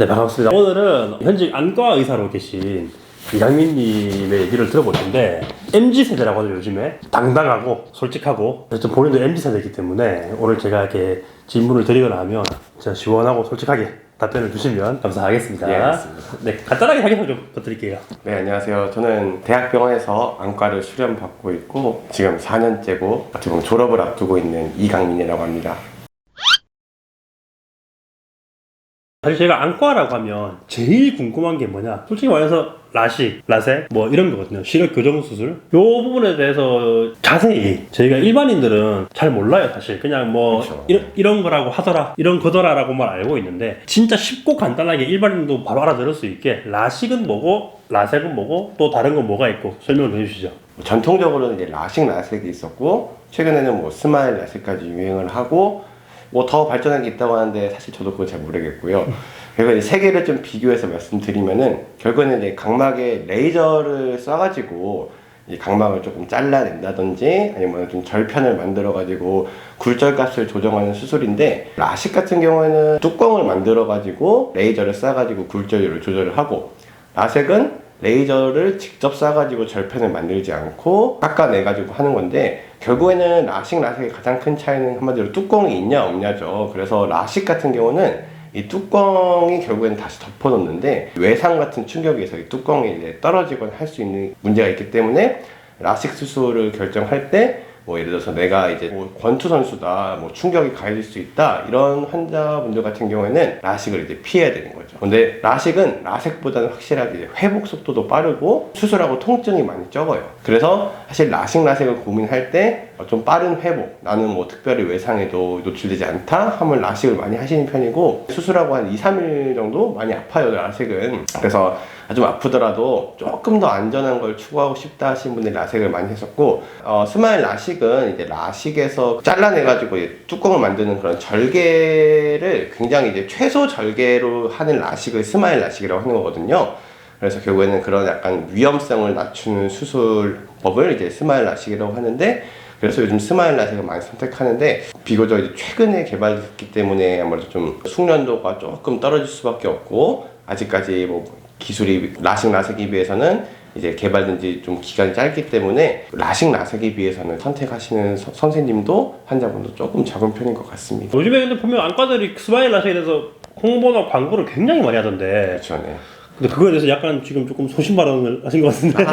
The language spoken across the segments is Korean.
네, 반갑습니다. 오늘은 현직 안과 의사로 계신 이강민님의 얘기를 들어볼 텐데 MZ세대라고 하죠. 요즘에 당당하고 솔직하고 좀 본인도 MZ세대이기 때문에 오늘 제가 이렇게 질문을 드리거나 하면 진짜 시원하고 솔직하게 답변을 주시면 감사하겠습니다. 예, 알겠습니다. 네, 간단하게 자기소개 좀 부탁드릴게요. 네, 안녕하세요. 저는 대학병원에서 안과를 수련받고 있고 지금 4년째고 어떻게 보면 졸업을 앞두고 있는 이강민이라고 합니다. 사실 제가 안과라고 하면 제일 궁금한 게 뭐냐, 솔직히 말해서 라식, 라섹 뭐 이런 거거든요. 시력 교정 수술 요 부분에 대해서 자세히 저희가 일반인들은 잘 몰라요. 사실 그냥 뭐 그렇죠. 이런 거라고 하더라, 이런 거더라라고만 알고 있는데 진짜 쉽고 간단하게 일반인도 바로 알아들을 수 있게 라식은 뭐고 라섹은 뭐고 또 다른 건 뭐가 있고 설명을 해주시죠. 전통적으로는 이제 라식 라섹이 있었고 최근에는 뭐 스마일 라섹까지 유행을 하고 뭐 더 발전한 게 있다고 하는데 사실 저도 그걸 잘 모르겠고요. 그리고 이제 세 개를 좀 비교해서 말씀드리면은 결국에는 이제 각막에 레이저를 쏴가지고 이 각막을 조금 잘라낸다든지 아니면 좀 절편을 만들어가지고 굴절값을 조정하는 수술인데, 라식 같은 경우에는 뚜껑을 만들어가지고 레이저를 쏴가지고 굴절율을 조절을 하고, 라섹은 레이저를 직접 쏴가지고 절편을 만들지 않고 깎아내가지고 하는 건데, 결국에는 라식, 라섹의 가장 큰 차이는 한마디로 뚜껑이 있냐 없냐죠. 그래서 라식 같은 경우는 이 뚜껑이 결국에는 다시 덮어놓는데 외상 같은 충격에서 이 뚜껑이 이제 떨어지거나 할 수 있는 문제가 있기 때문에 라식 수술을 결정할 때 뭐 예를 들어서 내가 이제 뭐 권투 선수다, 뭐 충격이 가해질 수 있다, 이런 환자분들 같은 경우에는 라식을 이제 피해야 되는 거죠. 근데 라식은 라섹보다는 확실하게 이제 회복 속도도 빠르고 수술하고 통증이 많이 적어요. 그래서 사실 라식, 라섹을 고민할 때 좀 빠른 회복, 나는 뭐 특별히 외상에도 노출되지 않다 하면 라식을 많이 하시는 편이고, 수술하고 한 2-3일 정도 많이 아파요, 라섹은. 그래서 좀 아프더라도 조금 더 안전한 걸 추구하고 싶다 하시는 분들이 라섹을 많이 했었고, 스마일 라식은 이제 라식에서 잘라내가지고 뚜껑을 만드는 그런 절개를 굉장히 이제 최소 절개로 하는 라식을 스마일 라식이라고 하는 거거든요. 그래서 결국에는 그런 약간 위험성을 낮추는 수술법을 이제 스마일 라식이라고 하는데, 그래서 요즘 스마일 라섹을 많이 선택하는데, 비교적 이제 최근에 개발됐기 때문에 아무래도 좀 숙련도가 조금 떨어질 수밖에 없고, 아직까지 뭐 기술이 라식, 라섹에 비해서는 이제 개발된 지 좀 기간이 짧기 때문에 라식, 라섹에 비해서는 선택하시는 선생님도 환자분도 조금 적은 편인 것 같습니다. 요즘에 근데 보면 안과들이 스마일 라섹에 대해서 홍보나 광고를 굉장히 많이 하던데. 그렇죠, 네. 근데 그거에 대해서 약간 지금 조금 소신발언을 하신 것 같은데.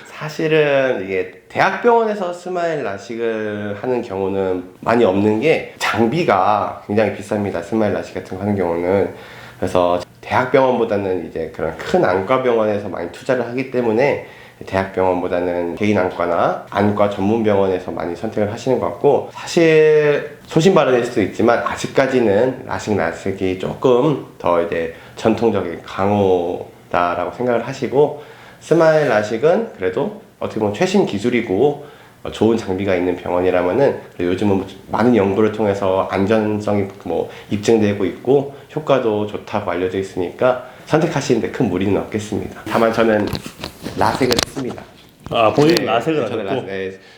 사실은 이게 대학병원에서 스마일 라식을 하는 경우는 많이 없는 게 장비가 굉장히 비쌉니다. 스마일 라식 같은 거 하는 경우는. 그래서 대학병원보다는 이제 그런 큰 안과병원에서 많이 투자를 하기 때문에 대학병원보다는 개인 안과나 안과 전문 병원에서 많이 선택을 하시는 것 같고, 사실 소신발언일 수도 있지만 아직까지는 라식, 라섹이 조금 더 이제 전통적인 강호다라고 생각을 하시고, 스마일 라식은 그래도 어떻게 보면 최신 기술이고 좋은 장비가 있는 병원이라면은 요즘은 뭐 많은 연구를 통해서 안전성이 뭐 입증되고 있고 효과도 좋다고 알려져 있으니까 선택하시는데 큰 무리는 없겠습니다. 다만 저는 라섹을 했습니다. 아, 본인 네, 라섹을 저는 하셨고.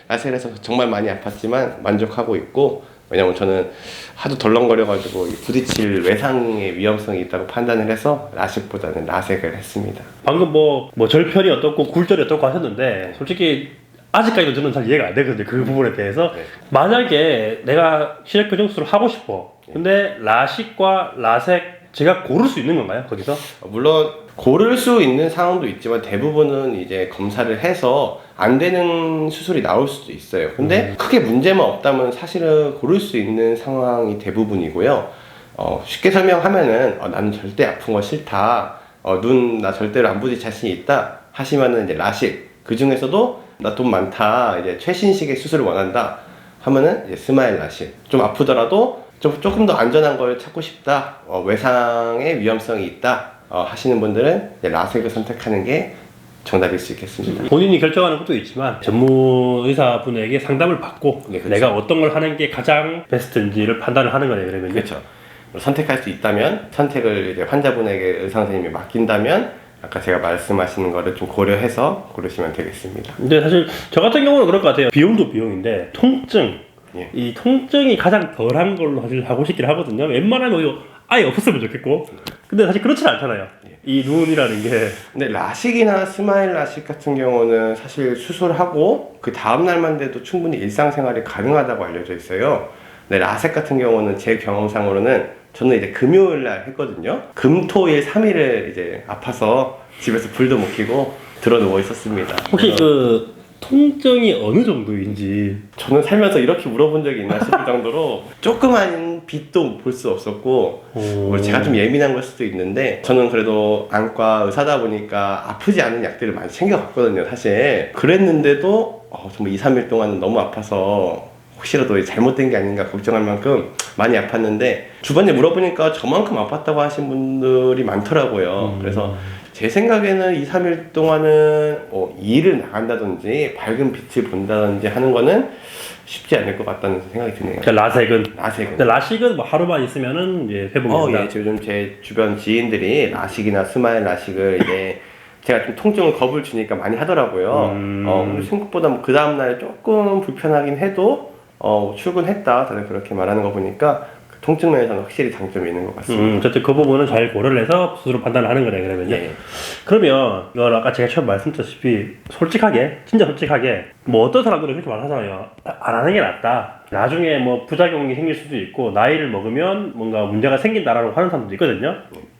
라섹을 해서 정말 많이 아팠지만 만족하고 있고, 왜냐면 저는 하도 덜렁거려가지고 부딪힐 외상의 위험성이 있다고 판단을 해서 라식보다는 라섹을 했습니다. 방금 뭐 절편이 어떻고 굴절이 어떻고 하셨는데 솔직히 아직까지도 저는 잘 이해가 안 되거든요. 그 부분에 대해서. 네. 만약에 내가 시력 교정 수술을 하고 싶어. 근데 라식과 라섹 제가 고를 수 있는 건가요? 거기서? 물론 고를 수 있는 상황도 있지만 대부분은 이제 검사를 해서 안 되는 수술이 나올 수도 있어요. 근데 크게 문제만 없다면 사실은 고를 수 있는 상황이 대부분이고요. 쉽게 설명하면은 나는 절대 아픈 거 싫다, 눈 나 절대로 안 부딪힐 자신이 있다 하시면은 이제 라식, 그 중에서도 나 돈 많다, 이제 최신식의 수술을 원한다 하면은 이제 스마일 라식, 좀 아프더라도 조금 더 안전한 걸 찾고 싶다, 외상의 위험성이 있다 하시는 분들은 이제 라섹을 선택하는 게 정답일 수 있겠습니다. 본인이 결정하는 것도 있지만 전문 의사분에게 상담을 받고 네, 그렇죠. 내가 어떤 걸 하는 게 가장 베스트인지를 판단을 하는 거네요. 그러면. 그렇죠. 선택할 수 있다면 선택을 이제 환자분에게 의사 선생님이 맡긴다면 아까 제가 말씀하시는 거를 좀 고려해서 고르시면 되겠습니다. 근데 사실 저 같은 경우는 그럴 것 같아요. 비용도 비용인데 통증, 예. 이 통증이 가장 덜한 걸로 사실 하고 싶긴 하거든요. 웬만하면 아예 없었으면 좋겠고 근데 사실 그렇지는 않잖아요. 이 눈이라는 게 근데 라식이나 스마일 라식 같은 경우는 사실 수술하고 그 다음 날만 돼도 충분히 일상생활이 가능하다고 알려져 있어요. 근데 라섹 같은 경우는 제 경험상으로는 저는 이제 금요일 날 했거든요. 금토일 3일을 이제 아파서 집에서 불도 못 켜고 들어 누워 있었습니다. 혹시 그래서 그 통증이 어느 정도인지 저는 살면서 이렇게 물어본 적이 있나 싶을 정도로 조그만 빛도 볼 수 없었고 뭐 제가 좀 예민한 걸 수도 있는데 저는 그래도 안과 의사다 보니까 아프지 않은 약들을 많이 챙겨갔거든요 사실. 그랬는데도 정말 2, 3일 동안은 너무 아파서 혹시라도 잘못된 게 아닌가 걱정할 만큼 많이 아팠는데 주변에 물어보니까 저만큼 아팠다고 하신 분들이 많더라고요. 그래서 제 생각에는 2, 3일 동안은 일을 나간다든지 밝은 빛을 본다든지 하는 거는 쉽지 않을 것 같다는 생각이 드네요. 그러니까 라섹은 라섹은. 라식은 뭐 하루만 있으면은 이제 회복이 된다. 예, 요즘 제 주변 지인들이 라식이나 스마일 라식을 이제 제가 좀 통증을 겁을 주니까 많이 하더라고요. 근데 생각보다 뭐 그 다음날 조금 불편하긴 해도 출근했다 다들 그렇게 말하는 거 보니까 그 통증 면에서는 확실히 장점이 있는 것 같습니다. 어쨌든 그 부분은 잘 고려를 해서 스스로 판단을 하는 거네 그러면요. 예. 그러면 이건 아까 제가 처음 말씀드렸다시피 솔직하게 진짜 솔직하게 뭐 어떤 사람들은 그렇게 말하잖아요. 안 하는 게 낫다. 나중에 뭐 부작용이 생길 수도 있고 나이를 먹으면 뭔가 문제가 생긴다라고 하는 사람도 있거든요.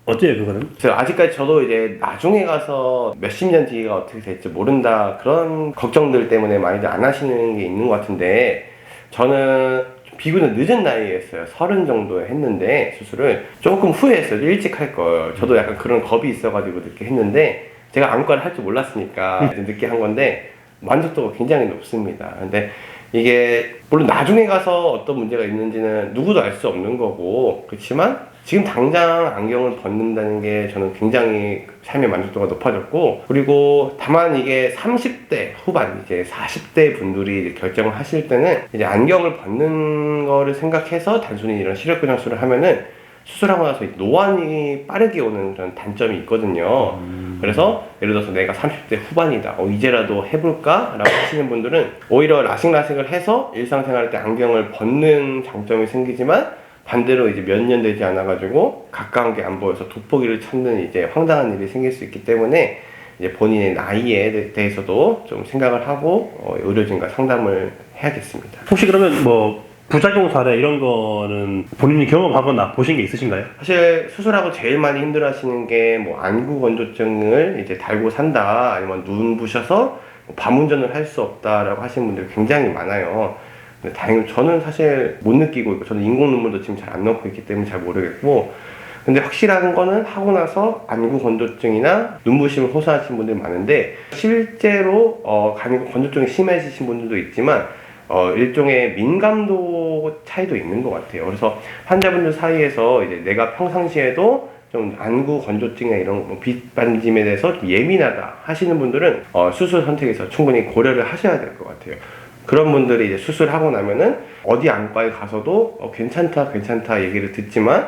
어때요 그거는? 아직까지 저도 이제 나중에 가서 몇십 년 뒤가 어떻게 될지 모른다 그런 걱정들 때문에 많이들 안 하시는 게 있는 것 같은데 저는 비교는 늦은 나이에 했어요. 30 정도에 했는데 수술을 조금 후회했어요. 일찍 할 걸. 저도 약간 그런 겁이 있어가지고 늦게 했는데 제가 안과를 할 줄 몰랐으니까 늦게 한 건데 만족도가 굉장히 높습니다. 근데 이게 물론 나중에 가서 어떤 문제가 있는지는 누구도 알 수 없는 거고 그렇지만 지금 당장 안경을 벗는다는 게 저는 굉장히 삶의 만족도가 높아졌고 그리고 다만 이게 30대 후반 이제 40대 분들이 결정을 하실 때는 이제 안경을 벗는 거를 생각해서 단순히 이런 시력교정 수술을 하면은 수술하고 나서 노안이 빠르게 오는 그런 단점이 있거든요. 그래서 예를 들어서 내가 30대 후반이다 이제라도 해볼까? 라고 하시는 분들은 오히려 라식을 해서 일상생활 때 안경을 벗는 장점이 생기지만 반대로 이제 몇 년 되지 않아가지고 가까운 게 안 보여서 돋보기를 찾는 이제 황당한 일이 생길 수 있기 때문에 이제 본인의 나이에 대해서도 좀 생각을 하고 의료진과 상담을 해야겠습니다. 혹시 그러면 뭐 부작용 사례 이런 거는 본인이 경험하거나 보신 게 있으신가요? 사실 수술하고 제일 많이 힘들어하시는 게 뭐 안구 건조증을 이제 달고 산다 아니면 눈 부셔서 밤 운전을 할 수 없다라고 하시는 분들이 굉장히 많아요. 근데 다행히 저는 사실 못 느끼고 있고 저는 인공 눈물도 지금 잘 안 넣고 있기 때문에 잘 모르겠고 근데 확실한 거는 하고 나서 안구 건조증이나 눈부심을 호소하시는 분들이 많은데 실제로 안구 건조증이 심해지신 분들도 있지만 일종의 민감도 차이도 있는 것 같아요. 그래서 환자분들 사이에서 이제 내가 평상시에도 좀 안구 건조증이나 이런 빛 반짐에 대해서 좀 예민하다 하시는 분들은 수술 선택에서 충분히 고려를 하셔야 될 것 같아요. 그런 분들이 이제 수술하고 나면은 어디 안과에 가서도 괜찮다 얘기를 듣지만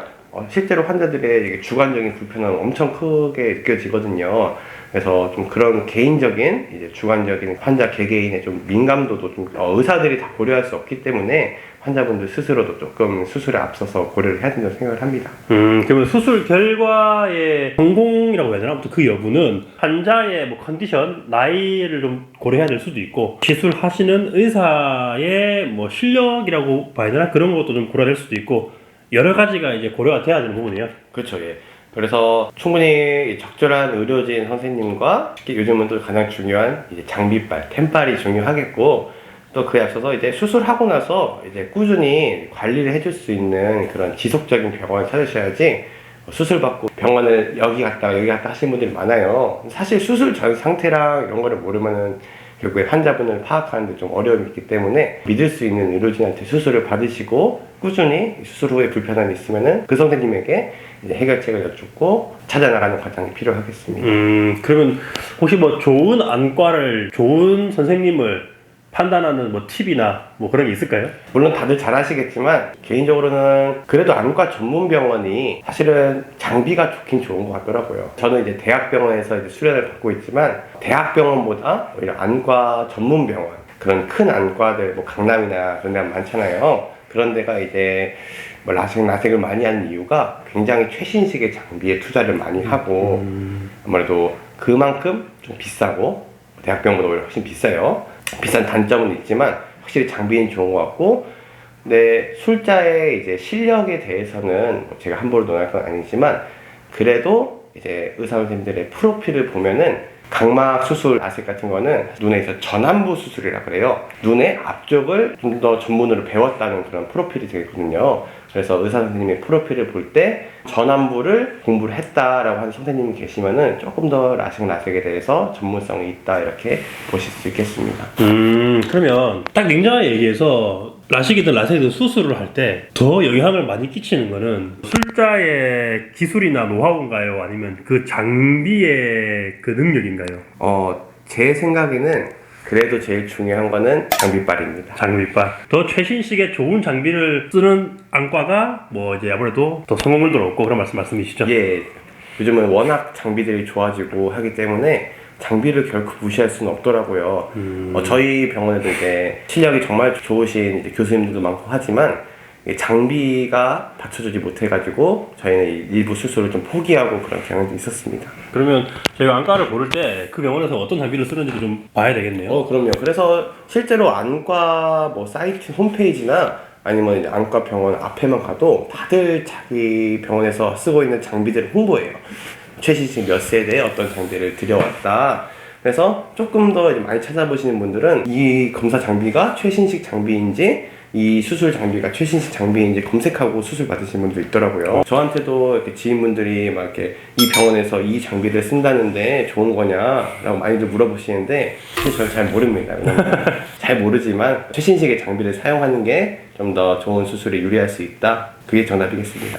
실제로 환자들의 주관적인 불편함은 엄청 크게 느껴지거든요. 그래서 좀 그런 개인적인 이제 주관적인 환자 개개인의 좀 민감도도 좀 의사들이 다 고려할 수 없기 때문에 환자분들 스스로도 조금 수술에 앞서서 고려를 해야 된다고 생각을 합니다. 그러면 수술 결과의 성공이라고 해야 되나? 아무튼 그 여부는 환자의 뭐 컨디션, 나이를 좀 고려해야 될 수도 있고 시술하시는 의사의 뭐 실력이라고 봐야 되나? 그런 것도 좀 고려될 수도 있고 여러 가지가 이제 고려가 돼야 되는 부분이에요. 그렇죠, 예. 그래서 충분히 적절한 의료진 선생님과 특히 요즘은 또 가장 중요한 이제 장비빨, 템빨이 중요하겠고 또 그에 앞서서 이제 수술하고 나서 이제 꾸준히 관리를 해줄 수 있는 그런 지속적인 병원을 찾으셔야지 수술 받고 병원을 여기 갔다 하시는 분들이 많아요. 사실 수술 전 상태랑 이런 거를 모르면은 결국에 환자분을 파악하는데 좀 어려움이 있기 때문에 믿을 수 있는 의료진한테 수술을 받으시고 꾸준히 수술 후에 불편함이 있으면은 그 선생님에게 이제 해결책을 여쭙고 찾아나가는 과정이 필요하겠습니다. 그러면 혹시 뭐 좋은 안과를 좋은 선생님을 판단하는 뭐 팁이나 뭐 그런 게 있을까요? 물론 다들 잘 아시겠지만 개인적으로는 그래도 안과 전문 병원이 사실은 장비가 좋긴 좋은 것 같더라고요. 저는 이제 대학병원에서 이제 수련을 받고 있지만 대학병원보다 오히려 안과 전문 병원 그런 큰 안과들 뭐 강남이나 그런 데 많잖아요. 그런 데가 이제 뭐 라섹을 많이 하는 이유가 굉장히 최신식의 장비에 투자를 많이 하고 아무래도 그만큼 좀 비싸고 대학병원보다 오히려 훨씬 비싸요. 비싼 단점은 있지만 확실히 장비는 좋은 것 같고, 근데 술자의 이제 실력에 대해서는 제가 함부로 논할 건 아니지만 그래도 이제 의사 선생님들의 프로필을 보면은 각막 수술 라섹 같은 거는 눈에서 전환부 수술이라 그래요. 눈의 앞쪽을 좀 더 전문으로 배웠다는 그런 프로필이 되거든요. 그래서 의사 선생님의 프로필을 볼 때 전환부를 공부를 했다라고 하는 선생님이 계시면은 조금 더 라섹에 대해서 전문성이 있다 이렇게 보실 수 있겠습니다. 그러면 딱 냉정하게 얘기해서 라식이든 라섹이든 수술을 할 때 더 영향을 많이 끼치는 거는 술자의 기술이나 노하우인가요? 아니면 그 장비의 그 능력인가요? 제 생각에는 그래도 제일 중요한 거는 장비빨입니다. 장비빨. 더 최신식의 좋은 장비를 쓰는 안과가 뭐 이제 아무래도 더 성공률도 높고 그런 말씀이시죠? 예, 요즘은 워낙 장비들이 좋아지고 하기 때문에 장비를 결코 무시할 수는 없더라고요. 저희 병원에도 이제 실력이 정말 좋으신 이제 교수님들도 많고 하지만 이 장비가 받쳐주지 못해가지고 저희는 일부 수술을 좀 포기하고 그런 경향도 있었습니다. 그러면 저희가 안과를 고를 때 그 병원에서 어떤 장비를 쓰는지 좀 봐야 되겠네요. 그럼요. 그래서 실제로 안과 뭐 사이트 홈페이지나 아니면 이제 안과 병원 앞에만 가도 다들 자기 병원에서 쓰고 있는 장비들을 홍보해요. 최신식 몇 세대의 어떤 장비를 들여왔다. 그래서 조금 더 이제 많이 찾아보시는 분들은 이 검사 장비가 최신식 장비인지 이 수술 장비가 최신식 장비인지 검색하고 수술 받으시는 분도 있더라고요. 저한테도 이렇게 지인분들이 막 이렇게 이 병원에서 이 장비를 쓴다는데 좋은 거냐라고 많이들 물어보시는데 사실 저는 잘 모릅니다. 왜냐면 잘 모르지만 최신식의 장비를 사용하는 게 좀 더 좋은 수술에 유리할 수 있다. 그게 정답이겠습니다.